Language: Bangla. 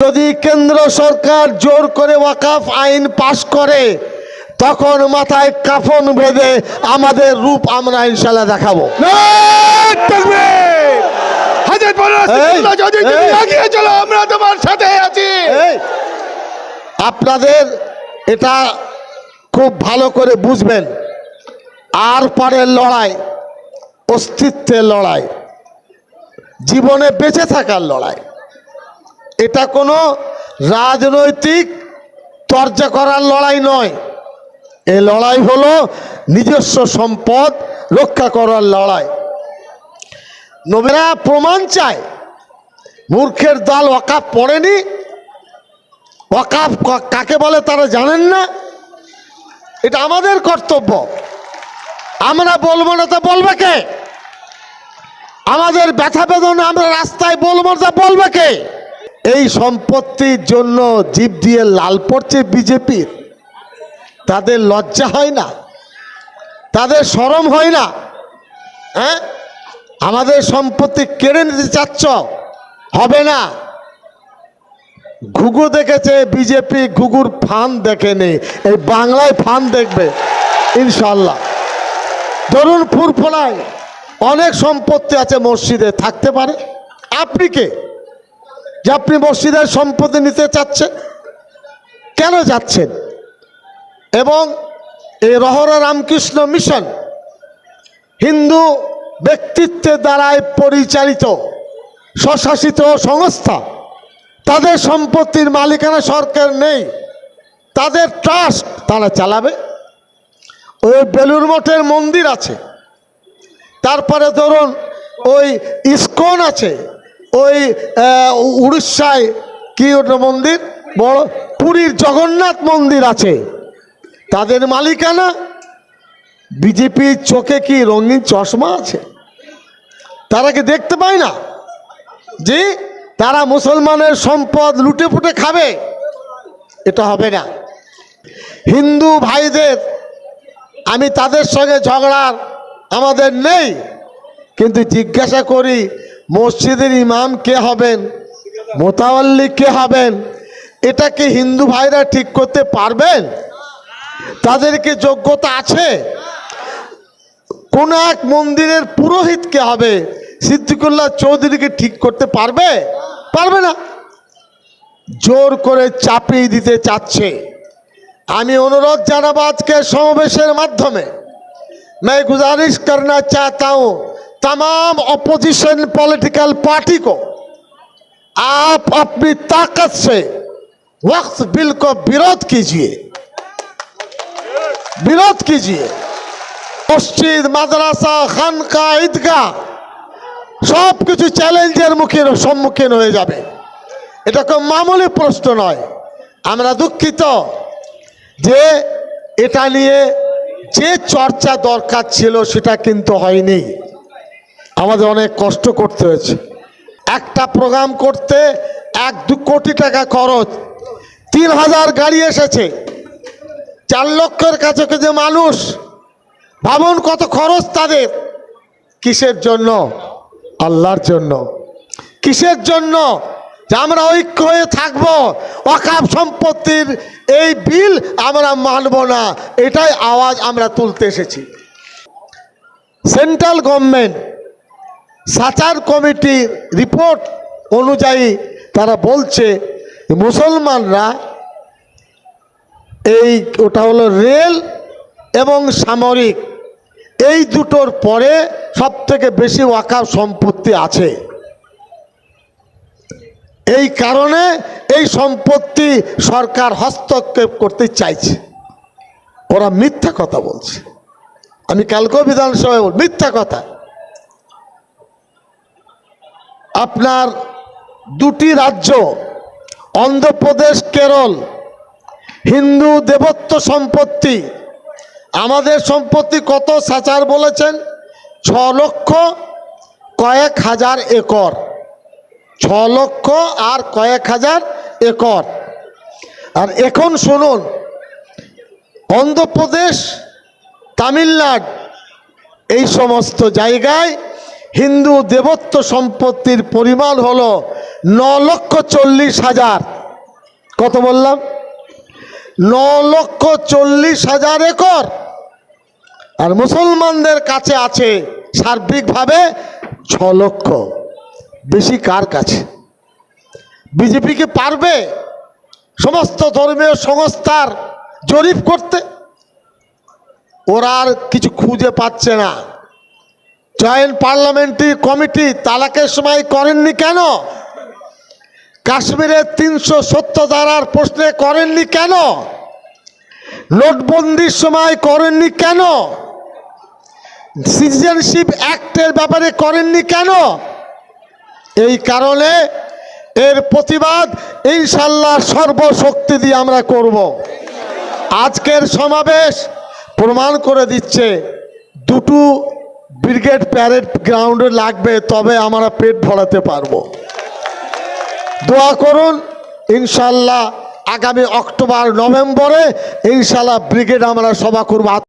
যদি কেন্দ্র সরকার জোর করে ওয়াকফ আইন পাশ করে তখন মাথায় কাফন বেঁধে আমাদের রূপ আমরা ইনশাআল্লাহ দেখাবো। আমরা তোমার সাথে আছি। আপনাদের এটা খুব ভালো করে বুঝবেন, আর পারের লড়াই অস্তিত্বের লড়াই, জীবনে বেঁচে থাকার লড়াই। এটা কোনো রাজনৈতিক চর্চা করার লড়াই নয়, এই লড়াই হলো নিজস্ব সম্পদ রক্ষা করার লড়াই। নবীরা প্রমাণ চায়, মূর্খের দল ওয়াকফ পড়েনি, ওয়াকফ কাকে বলে তারা জানেন না। এটা আমাদের কর্তব্য, আমরা বলবো না তা বলবে কে? আমাদের ব্যথা বেদনা আমরা রাস্তায় বলবো তা বলবে কে? এই সম্পত্তির জন্য জিভ দিয়ে লাল পড়ছে বিজেপির, তাদের লজ্জা হয় না? তাদের শরম হয় না? হ্যাঁ, আমাদের সম্পত্তি কেড়ে নিতে চাচ্ছ, হবে না। ঘুঘু দেখেছে বিজেপি, ঘুঘুর ফান দেখেনি, এই বাংলায় ফান দেখবে ইনশাল্লাহ। ধরুন ফুরফুরায় অনেক সম্পত্তি আছে, মসজিদে থাকতে পারে। আপনি কে যে আপনি মসজিদের সম্পত্তি নিতে চাচ্ছেন? কেন যাচ্ছেন? এবং এই রহরা রামকৃষ্ণ মিশন হিন্দু ব্যক্তিত্বের দ্বারাই পরিচালিত স্বশাসিত সংস্থা, তাদের সম্পত্তির মালিকানা সরকার নেই, তাদের ট্রাস্ট তারা চালাবে। ওই বেলুর মঠের মন্দির আছে, তারপরে ধরুন ওই ইস্কন আছে, ওই উড়িষ্যায় কি ওটা মন্দির বড়, পুরীর জগন্নাথ মন্দির আছে, তাদের মালিকানা। বিজেপির চোখে কি রঙিন চশমা আছে? তারা কি দেখতে পায় না যে তারা মুসলমানের সম্পদ লুটে পুটে খাবে? এটা হবে না। হিন্দু ভাইদের আমি তাদের সঙ্গে ঝগড়ার আমাদের নেই, কিন্তু জিজ্ঞাসা করি মসজিদের ইমাম কে হবেন, মোতাওয়াল্লি কে হবেন, এটা কি হিন্দু ভাইরা ঠিক করতে পারবেন? তাদেরকে যোগ্যতা আছে? কোন এক মন্দিরের পুরোহিত কে হবে, সিদ্দিকুল্লাহ চৌধুরীকে ঠিক করতে পারবে? পারবে না। জোর করে চাপিয়ে দিতে চাচ্ছে। আমি অনুরোধ জানাবো আজকে সমাবেশের মাধ্যমে, मैं गुजारिश करना चाहता हूं तमाम अपोजिशन पॉलिटिकल पार्टी को, आप अपनी ताकत से वक्फ बिल को विरोध कीजिए, विरोध कीजिए। मस्जिद, माद्रासा, खानका, ईदगाह सब কিছু চ্যালেঞ্জের সম্মুখীন হয়ে যাবে। এটা কোনো মামুলি প্রশ্ন নয়। আমরা দুঃখিত যে এটা নিয়ে যে চর্চা দরকার ছিল সেটা কিন্তু হয়নি। আমাদের অনেক কষ্ট করতে হয়েছে। একটা প্রোগ্রাম করতে 1-2 কোটি টাকা খরচ, 3000 গাড়ি এসেছে, 4 লক্ষের কাছে যে মানুষ, ভাবুন কত খরচ তাদের। কিসের জন্য? আল্লাহর জন্য। কিসের জন্য? যে আমরা ঐক্য হয়ে থাকবো, ওয়াকফ সম্পত্তির এই বিল আমরা মানব না, এটাই আওয়াজ আমরা তুলতে এসেছি। সেন্ট্রাল গভর্নমেন্ট সাচার কমিটির রিপোর্ট অনুযায়ী তারা বলছে মুসলমানরা এই ওটা হলো রেল এবং সামরিক, এই দুটোর পরে সব থেকে বেশি ওয়াকফ সম্পত্তি আছে। এই কারণে এই সম্পত্তি সরকার হস্তক্ষেপ করতে চাইছে। ওরা মিথ্যা কথা বলছে। আমি কালকেও বিধানসভায় মিথ্যা কথা। আপনার 2টি রাজ্য অন্ধ্রপ্রদেশ, কেরল, হিন্দু দেবত্ব সম্পত্তি, আমাদের সম্পত্তি কত সাচার বলেছেন? 6 লক্ষ কয়েক হাজার একর, 6 লক্ষ আর কয়েক হাজার একর। আর এখন শুনুন, অন্ধ্রপ্রদেশ, তামিলনাড়ু এই সমস্ত জায়গায় হিন্দু দেবত্ব সম্পত্তির পরিমাণ হলো 9,40,000, কত বললাম? 9,40,000 একর। আর মুসলমানদের কাছে আছে সার্বিকভাবে 6 লক্ষ। বেশি কার কাছে? বিজেপি কি পারবে সমস্ত ধর্মীয় সংস্থার জরিপ করতে? ওরা আর কিছু খুঁজে পাচ্ছে না। জয়েন্ট পার্লামেন্টারি কমিটি তালাকের সময় করেননি কেন? কাশ্মীরের 370 ধারার প্রশ্নে করেননি কেন? নোটবন্দির সময় করেননি কেন? সিটিজেনশিপ অ্যাক্টের ব্যাপারে করেননি কেন? এই কারণে এর প্রতিবাদ ইনশাল্লাহ সর্বশক্তি দিয়ে আমরা করব। আজকের সমাবেশ প্রমাণ করে দিচ্ছে, দুটো ব্রিগেড প্যারেড গ্রাউন্ডে লাগবে, তবে আমরা পেট ভরাতে পারবো। দোয়া করুন, ইনশাল্লাহ আগামী অক্টোবর নভেম্বরে ইনশাল্লাহ ব্রিগেড আমরা সভা করব।